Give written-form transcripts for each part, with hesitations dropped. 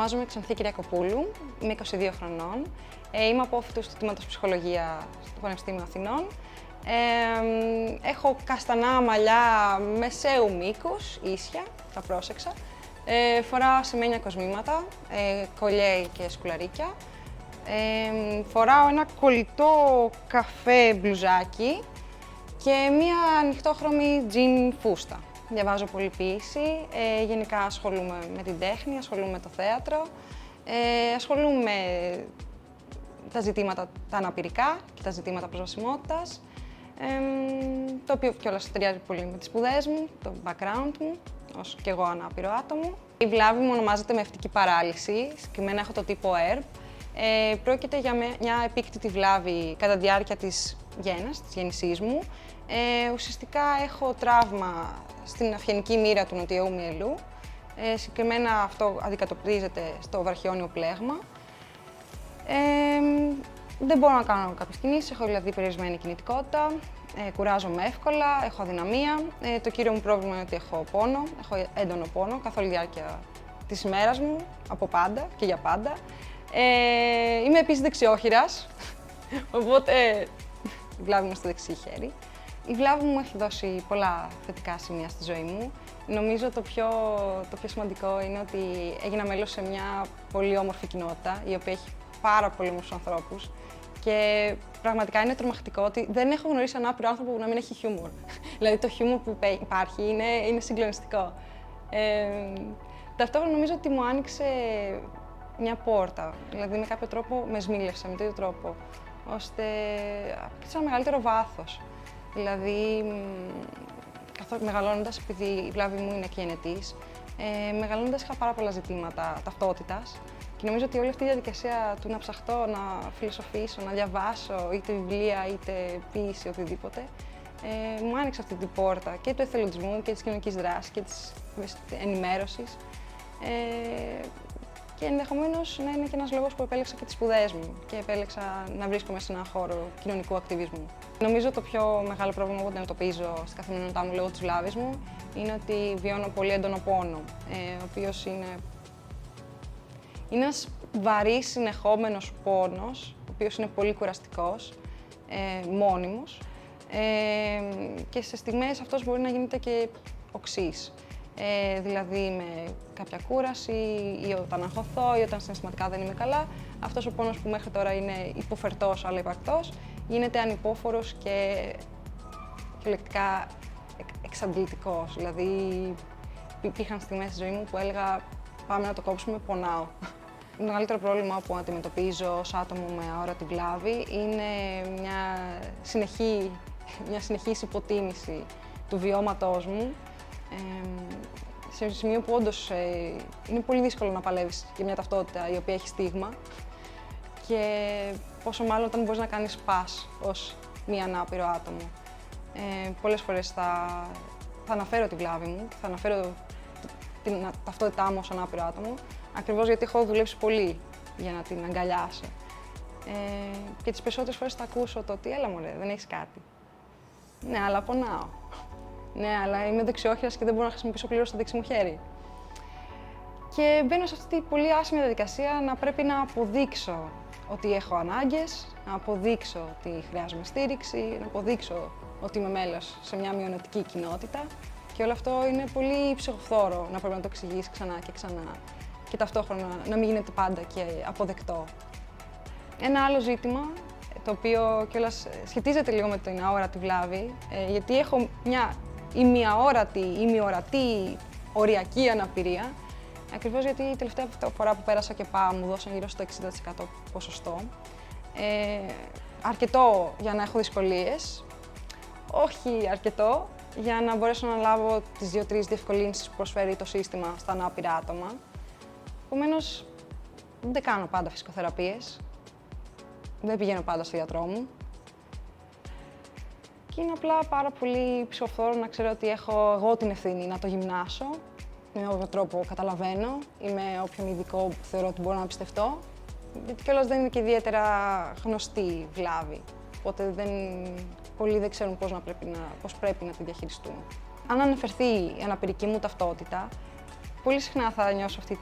Ονομάζομαι Ξανθή Κυριακοπούλου, είμαι 22 χρονών. Είμαι απόφοιτος του τμήματος Ψυχολογία στο Πανεπιστήμιο Αθηνών. Έχω καστανά μαλλιά μεσαίου μήκους, ίσια, τα πρόσεξα. Φοράω ασημένια κοσμήματα, κολιέ και σκουλαρίκια. Φοράω ένα κολλητό καφέ μπλουζάκι και μία ανοιχτόχρωμη τζιν φούστα. Διαβάζω πολύ ποίηση, γενικά ασχολούμαι με την τέχνη, ασχολούμαι με το θέατρο, ασχολούμαι με τα ζητήματα τα αναπηρικά και τα ζητήματα προσβασιμότητας, το οποίο κιόλας ταιριάζει πολύ με τις σπουδές μου, το background μου, ως κι εγώ ανάπηρο άτομο. Η βλάβη μου ονομάζεται μευτική παράλυση, συγκεκριμένα έχω το τύπο ERP. Πρόκειται για μια επίκτητη βλάβη κατά τη διάρκεια της γέννας, της γέννησής μου. Ουσιαστικά έχω τραύμα στην αυγενική μοίρα του νοτιαίου μυελού. Συγκεκριμένα αυτό αντικατοπτρίζεται στο βραχιόνιο πλέγμα. Δεν μπορώ να κάνω κάποιες κινήσεις, έχω δηλαδή περιορισμένη κινητικότητα, κουράζομαι εύκολα, έχω αδυναμία. Το κύριο μου πρόβλημα είναι ότι έχω πόνο, έχω έντονο πόνο καθ' όλη τη διάρκεια της ημέρας μου, από πάντα και για πάντα. Είμαι επίσης δεξιόχειρας, οπότε η βλάβη μου στο δεξί χέρι. Η βλάβη μου έχει δώσει πολλά θετικά σημεία στη ζωή μου. Νομίζω το πιο σημαντικό είναι ότι έγινα μέλος σε μια πολύ όμορφη κοινότητα, η οποία έχει πάρα πολλούς ανθρώπους και πραγματικά είναι τρομακτικό ότι δεν έχω γνωρίσει ανάπηρο άνθρωπο που να μην έχει χιούμορ. Δηλαδή το χιούμορ που υπάρχει είναι συγκλονιστικό. Ταυτόχρονα νομίζω ότι μου άνοιξε μια πόρτα, δηλαδή με κάποιο τρόπο με σμίλευσε με τέτοιο τρόπο, ώστε απέκτησα ένα μεγαλύτερο βάθος. Δηλαδή, μεγαλώνοντας, επειδή η βλάβη μου είναι και γενετής, μεγαλώνοντας είχα πάρα πολλά ζητήματα ταυτότητας και νομίζω ότι όλη αυτή η διαδικασία του να ψαχτώ, να φιλοσοφήσω, να διαβάσω είτε βιβλία είτε ποίηση, οτιδήποτε, μου άνοιξε αυτή την πόρτα και του εθελοντισμού και της κοινωνικής δράσης και της ενημέρωσης. Και ενδεχομένως να είναι και ένας λόγος που επέλεξα και τις σπουδές μου και επέλεξα να βρίσκομαι σε έναν χώρο κοινωνικού ακτιβισμού. Νομίζω το πιο μεγάλο πρόβλημα που αντιμετωπίζω στην καθημερινότητά μου λόγω της βλάβης μου είναι ότι βιώνω πολύ έντονο πόνο, ο οποίος είναι ένας βαρύς συνεχόμενος πόνος, ο οποίος είναι πολύ κουραστικός, μόνιμος και σε στιγμές αυτός μπορεί να γίνεται και οξύς. Δηλαδή με κάποια κούραση ή όταν αγχωθώ ή όταν συναισθηματικά δεν είμαι καλά, αυτός ο πόνος που μέχρι τώρα είναι υποφερτός αλλά υπαρκτός, γίνεται ανυπόφορος και κυριολεκτικά εξαντλητικός. Δηλαδή υπήρχαν στιγμές στη ζωή μου που έλεγα πάμε να το κόψουμε, πονάω. Το μεγαλύτερο πρόβλημα που αντιμετωπίζω ως άτομο με αόρατη βλάβη είναι μια συνεχής υποτίμηση του βιώματός μου, σε ένα σημείο που όντως είναι πολύ δύσκολο να παλεύεις για μια ταυτότητα η οποία έχει στίγμα και πόσο μάλλον όταν μπορείς να κάνεις πας ως μία ανάπηρο άτομο. Πολλές φορές θα αναφέρω τη βλάβη μου, θα αναφέρω την ταυτότητά μου ως ανάπηρο άτομο, ακριβώς γιατί έχω δουλέψει πολύ για να την αγκαλιάσω. Και τις περισσότερες φορές θα ακούσω το ότι έλα μωρέ, δεν έχεις κάτι. Ναι, αλλά πονάω. Ναι, αλλά είμαι δεξιόχειρας και δεν μπορώ να χρησιμοποιήσω πλήρως το δεξί μου χέρι. Και μπαίνω σε αυτή τη πολύ άσχημη διαδικασία να πρέπει να αποδείξω ότι έχω ανάγκες, να αποδείξω ότι χρειάζομαι στήριξη, να αποδείξω ότι είμαι μέλος σε μια μειονοτική κοινότητα. Και όλο αυτό είναι πολύ ψυχοφθόρο να πρέπει να το εξηγείς ξανά και ξανά και ταυτόχρονα να μην γίνεται πάντα και αποδεκτό. Ένα άλλο ζήτημα, το οποίο κιόλας σχετίζεται λίγο με την αόρατη βλάβη, γιατί έχω μια ημιαόρατη, ημιορατή, οριακή αναπηρία, ακριβώς γιατί η τελευταία φορά που πέρασα και ΠΑ μου δώσαν γύρω στο 60% ποσοστό. Αρκετό για να έχω δυσκολίες, όχι αρκετό για να μπορέσω να λάβω τις 2-3 διευκολύνσεις που προσφέρει το σύστημα στα ανάπηρα άτομα. Επομένως, δεν κάνω πάντα φυσικοθεραπείες, δεν πηγαίνω πάντα στο γιατρό μου. Και είναι απλά πάρα πολύ ψυχοφθόρο να ξέρω ότι έχω εγώ την ευθύνη να το γυμνάσω, με όποιον τρόπο καταλαβαίνω ή με όποιον ειδικό που θεωρώ ότι μπορώ να πιστευτώ, γιατί κιόλας δεν είναι και ιδιαίτερα γνωστή βλάβη, οπότε πολλοί δεν ξέρουν πώς πρέπει να τη διαχειριστούν. Αν αναφερθεί η αναπηρική μου ταυτότητα, πολύ συχνά θα νιώσω αυτή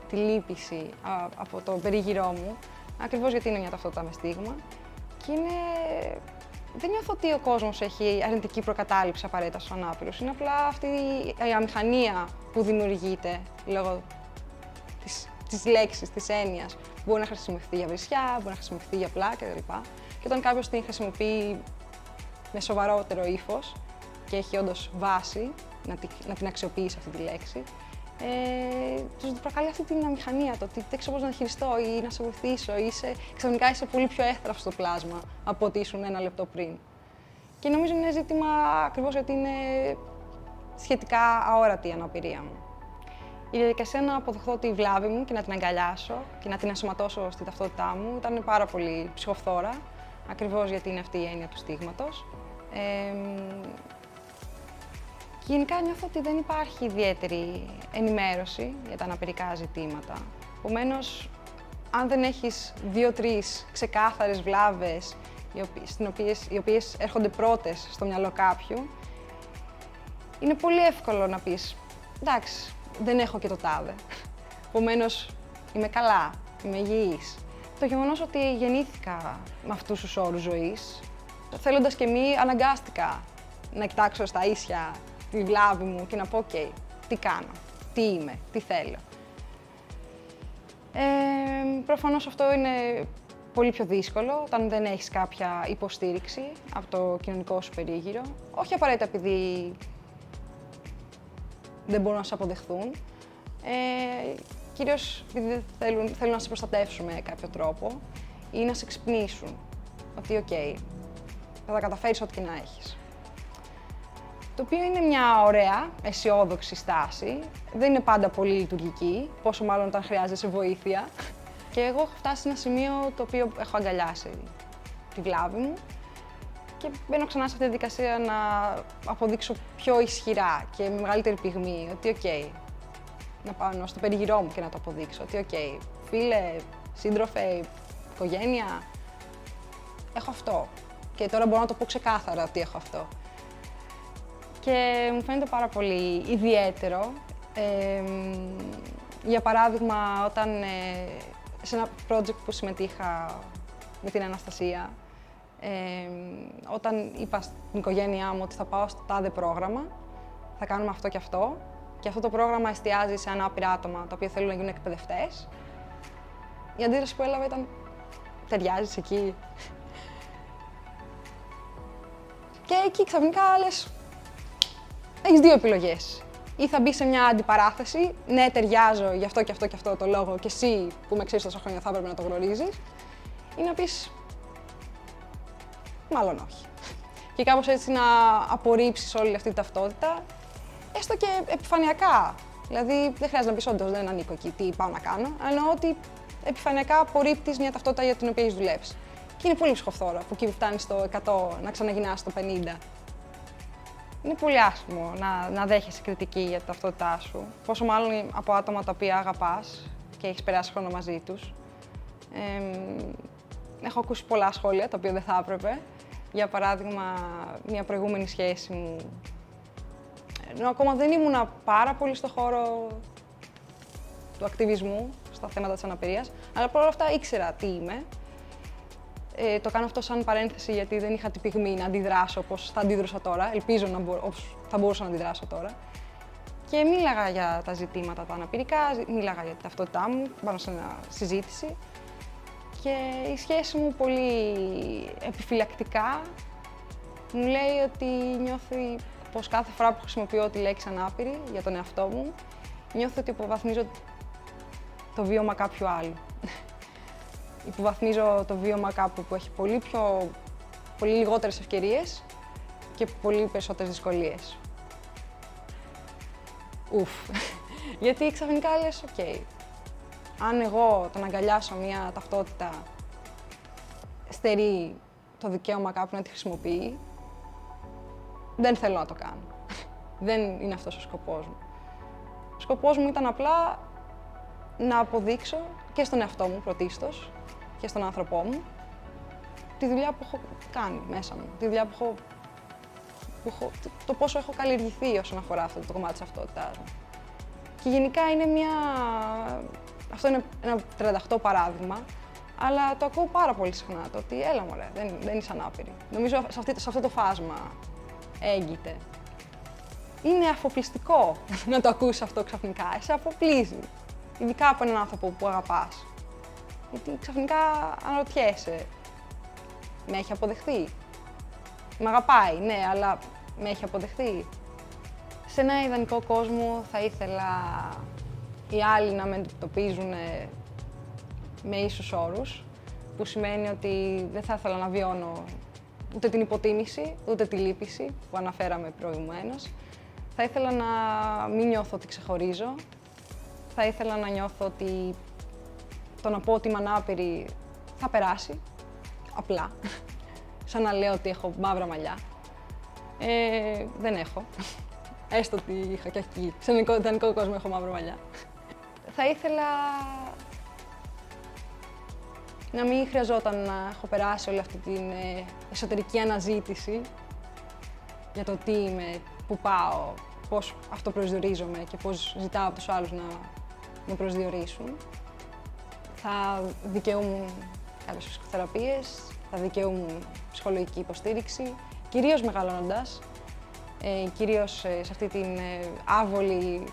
τη λύπηση από το περίγυρό μου, ακριβώς γιατί είναι μια ταυτότητα με στίγμα. Και δεν νιώθω ότι ο κόσμος έχει αρνητική προκατάληψη απαραίτητα στους ανάπηρους. Είναι απλά αυτή η αμηχανία που δημιουργείται λόγω της λέξης, της έννοιας. Μπορεί να χρησιμοποιηθεί για βρισιά, μπορεί να χρησιμοποιηθεί για πλάκα κτλ. Και όταν κάποιος την χρησιμοποιεί με σοβαρότερο ύφος και έχει όντως βάση να την αξιοποιήσει αυτή τη λέξη, τους προκαλεί αυτή την αμηχανία, το ότι δεν ξέρω πώς να χειριστώ ή να σε βοηθήσω ή ξαφνικά είσαι πολύ πιο εύθραυστο στο πλάσμα από ότι ήσουν ένα λεπτό πριν. Και νομίζω είναι ζήτημα ακριβώς γιατί είναι σχετικά αόρατη η αναπηρία μου. Η διαδικασία να αποδεχθώ τη βλάβη μου και να την αγκαλιάσω και να την ενσωματώσω στη ταυτότητά μου ήταν πάρα πολύ ψυχοφθόρα, ακριβώς γιατί είναι αυτή η έννοια του στίγματος. Γενικά νιώθω ότι δεν υπάρχει ιδιαίτερη ενημέρωση για τα αναπηρικά ζητήματα. Επομένως, αν δεν έχεις 2-3 ξεκάθαρες βλάβες, οι οποίες έρχονται πρώτες στο μυαλό κάποιου, είναι πολύ εύκολο να πεις «εντάξει, δεν έχω και το τάδε, επομένως είμαι καλά, είμαι υγιής». Το γεγονός ότι γεννήθηκα με αυτούς τους όρους ζωής, θέλοντας και μη αναγκάστηκα να κοιτάξω στα ίσια τη βλάβη μου και να πω «οκ, τι κάνω, τι είμαι, τι θέλω». Προφανώς αυτό είναι πολύ πιο δύσκολο όταν δεν έχεις κάποια υποστήριξη από το κοινωνικό σου περίγυρο. Όχι απαραίτητα επειδή δεν μπορούν να σε αποδεχθούν, κυρίως επειδή θέλουν να σε προστατεύσουν με κάποιο τρόπο ή να σε ξυπνήσουν ότι «οκ, θα τα καταφέρεις ό,τι και να έχεις». Το οποίο είναι μια ωραία, αισιόδοξη στάση. Δεν είναι πάντα πολύ λειτουργική, πόσο μάλλον όταν χρειάζεσαι βοήθεια. Και εγώ έχω φτάσει σε ένα σημείο το οποίο έχω αγκαλιάσει τη βλάβη μου και μπαίνω ξανά σε αυτή τη διαδικασία να αποδείξω πιο ισχυρά και με μεγαλύτερη πυγμή ότι «οκ», να πάω στο περίγυρό μου και να το αποδείξω ότι «οκ, φίλε, σύντροφε, οικογένεια, έχω αυτό». Και τώρα μπορώ να το πω ξεκάθαρα ότι έχω αυτό. Και μου φαίνεται πάρα πολύ ιδιαίτερο. Για παράδειγμα, όταν σε ένα project που συμμετείχα με την Αναστασία, όταν είπα στην οικογένειά μου ότι θα πάω στο τάδε πρόγραμμα, θα κάνουμε αυτό και αυτό το πρόγραμμα εστιάζει σε ανάπηρα άτομα τα οποία θέλουν να γίνουν εκπαιδευτές, η αντίδραση που έλαβα ήταν «ταιριάζεις εκεί?» Και εκεί ξαφνικά λες, έχεις δύο επιλογές. Ή θα μπει σε μια αντιπαράθεση, ναι, ταιριάζω γι' αυτό και αυτό και αυτό το λόγο, και εσύ που με ξέρεις τόσα χρόνια θα έπρεπε να το γνωρίζεις, ή να πεις, μάλλον όχι. Και κάπως έτσι να απορρίψεις όλη αυτή τη ταυτότητα, έστω και επιφανειακά. Δηλαδή, δεν χρειάζεται να πεις όντως δεν ανήκω εκεί, τι πάω να κάνω, αλλά εννοώ ότι επιφανειακά απορρίπτεις μια ταυτότητα για την οποία έχεις δουλέψει. Και είναι πολύ ψυχοφθόρο που εκεί φτάνεις στο 100, να ξαναγυρνάς στο 50. Είναι πολύ άσχημο να δέχεσαι κριτική για την ταυτότητά σου, πόσο μάλλον από άτομα τα οποία αγαπάς και έχεις περάσει χρόνο μαζί τους. Έχω ακούσει πολλά σχόλια, τα οποία δεν θα έπρεπε. Για παράδειγμα, μια προηγούμενη σχέση μου, ενώ ακόμα δεν ήμουνα πάρα πολύ στο χώρο του ακτιβισμού, στα θέματα της αναπηρίας, αλλά παρόλα αυτά ήξερα τι είμαι. Το κάνω αυτό σαν παρένθεση γιατί δεν είχα την πυγμή να αντιδράσω όπως θα αντίδρωσα τώρα. Ελπίζω θα μπορούσα να αντιδράσω τώρα. Και μίλαγα για τα ζητήματα τα αναπηρικά, μίλαγα για την ταυτότητά μου πάνω σε μια συζήτηση. Και η σχέση μου πολύ επιφυλακτικά μου λέει ότι νιώθει πως κάθε φορά που χρησιμοποιώ τη λέξη ανάπηρη για τον εαυτό μου, νιώθω ότι υποβαθμίζω το βίωμα κάποιου άλλου. Υποβαθμίζω το βίωμα κάπου που έχει πολύ λιγότερες ευκαιρίες και πολύ περισσότερες δυσκολίες. Ουφ. Γιατί ξαφνικά λες, οκ, αν εγώ τον αγκαλιάσω μια ταυτότητα, στερεί το δικαίωμα κάποιου να τη χρησιμοποιεί, δεν θέλω να το κάνω. Δεν είναι αυτός ο σκοπός μου. Ο σκοπός μου ήταν απλά να αποδείξω και στον εαυτό μου πρωτίστως και στον άνθρωπό μου τη δουλειά που έχω κάνει μέσα μου, τη δουλειά το πόσο έχω καλλιεργηθεί όσον αφορά αυτό το κομμάτι της ταυτότητάς μου. Και Και γενικά είναι αυτό είναι ένα 38 παράδειγμα, αλλά το ακούω πάρα πολύ συχνά, το ότι έλα μωρέ, δεν είσαι ανάπηρη. Νομίζω σε αυτό το φάσμα έγκυται. Είναι αφοπλιστικό να το ακούσεις αυτό ξαφνικά, σε αφοπλίζει. Ειδικά από έναν άνθρωπο που αγαπάς. Γιατί ξαφνικά αναρωτιέσαι, με έχει αποδεχθεί. Μ' αγαπάει, ναι, αλλά με έχει αποδεχθεί. Σε ένα ιδανικό κόσμο θα ήθελα οι άλλοι να με αντιμετωπίζουν με ίσους όρους, που σημαίνει ότι δεν θα ήθελα να βιώνω ούτε την υποτίμηση, ούτε τη λύπηση που αναφέραμε προηγουμένως. Θα ήθελα να μην νιώθω ότι ξεχωρίζω. Θα ήθελα να νιώθω ότι το να πω ότι είμαι ανάπηρη θα περάσει, απλά. Σαν να λέω ότι έχω μαύρα μαλλιά. Δεν έχω. Έστω ότι είχα και εκεί. Σε έναν ιδανικό κόσμο έχω μαύρα μαλλιά. Θα ήθελα να μην χρειαζόταν να έχω περάσει όλη αυτή την εσωτερική αναζήτηση για το τι είμαι, πού πάω, πώς αυτοπροσδιορίζομαι και πώς ζητάω από τους άλλους να με προσδιορίσουν. Θα δικαιούμουν κάποιες ψυχοθεραπείες, θα δικαιούμουν ψυχολογική υποστήριξη, κυρίως μεγαλώνοντας, κυρίως σε αυτή την άβολη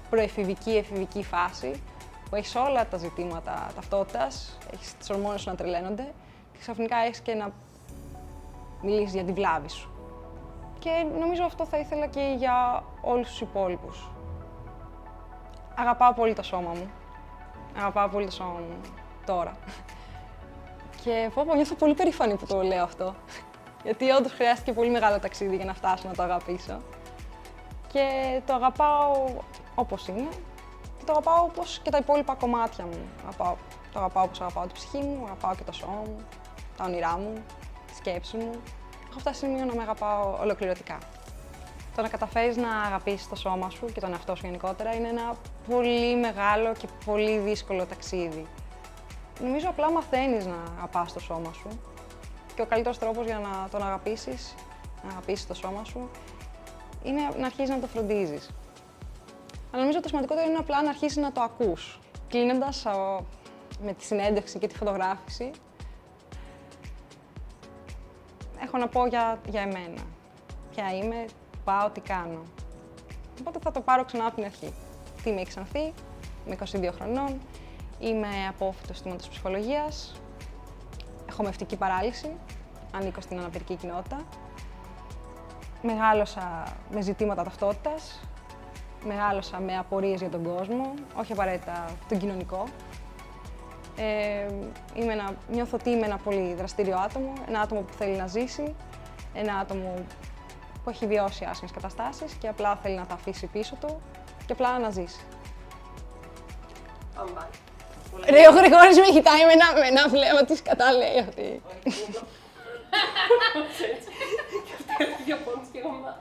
προεφηβική φάση, που έχεις όλα τα ζητήματα ταυτότητας, έχεις τις ορμόνες σου να τρελαίνονται και ξαφνικά έχεις και να μιλήσεις για τη βλάβη σου. Και νομίζω αυτό θα ήθελα και για όλους τους υπόλοιπους. Αγαπάω πολύ το σώμα μου. Αγαπάω πολύ το σώμα μου τώρα. Και νιώθω πολύ περήφανη που το λέω αυτό. Γιατί όντως χρειάστηκε πολύ μεγάλο ταξίδι για να φτάσω να το αγαπήσω. Και το αγαπάω όπως είναι. Και το αγαπάω όπως και τα υπόλοιπα κομμάτια μου. Το αγαπάω όπως αγαπάω την ψυχή μου, αγαπάω και το σώμα μου, τα όνειρά μου, τη σκέψη μου. Έχω φτάσει σε σημείο να με αγαπάω ολοκληρωτικά. Το να καταφέρεις να αγαπήσεις το σώμα σου και τον εαυτό σου γενικότερα είναι ένα πολύ μεγάλο και πολύ δύσκολο ταξίδι. Νομίζω απλά μαθαίνεις να αγαπάς το σώμα σου και ο καλύτερος τρόπος για να τον αγαπήσεις, να αγαπήσεις το σώμα σου, είναι να αρχίσεις να το φροντίζεις. Αλλά νομίζω το σημαντικότερο είναι απλά να αρχίσεις να το ακούς. Κλείνοντας με τη συνέντευξη και τη φωτογράφηση, έχω να πω για εμένα. Ποια είμαι, πάω, τι κάνω. Οπότε θα το πάρω ξανά από την αρχή. Τι είμαι η Ξανθή, είμαι 22 χρονών, είμαι απόφοιτος τμήματος ψυχολογίας, έχω μευτική παράλυση, ανήκω στην αναπηρική κοινότητα. Μεγάλωσα με ζητήματα ταυτότητας, μεγάλωσα με απορίες για τον κόσμο, όχι απαραίτητα τον κοινωνικό. Νιώθω ότι είμαι ένα πολύ δραστήριο άτομο, ένα άτομο που θέλει να ζήσει, ένα άτομο που έχει βιώσει άσχημες καταστάσεις και απλά θέλει να τα αφήσει πίσω του και απλά να ζήσει. Ρε, ο Γρηγόρης με κοιτάει με ένα βλέμμα της κατά λέει αυτή. Και αυτή έλεγε για πόνους και γαμά.